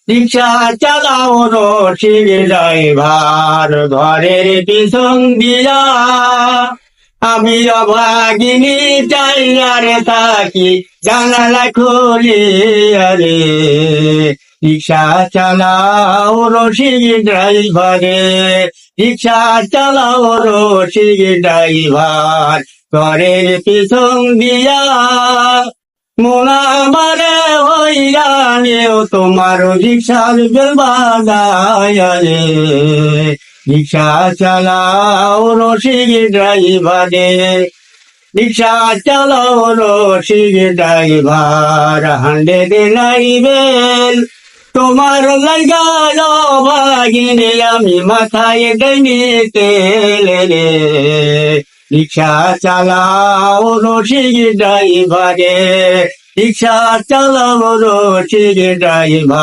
রিক্সা চালাও রসিক ড্রাইভার, ঘরের পিছন দিয়া আমি অভাগিনী চাইয়ারে থাকি, জানালা খুলিয়া রে। রিক্সা চালাও রসিক ড্রাইভারে, রিক্সা চালাও রসিক ড্রাইভার, ঘরের পিছন দিয়া মোনা মারে হইরানিও তোমার রিক্সার বেল বাজায় রে। রিক্সা চালাও রসিক ড্রাইভারে, রিক্সা চালাও রসিক ড্রাইভার, 100 নাইবেল তোমার লাগাল ভাগিনে আমি মাথায় ডাইনি তেল রে। রিক্সা চালাও রসিক ড্রাইভারে, রিক্সা চালাও রসিক ড্রাইভার।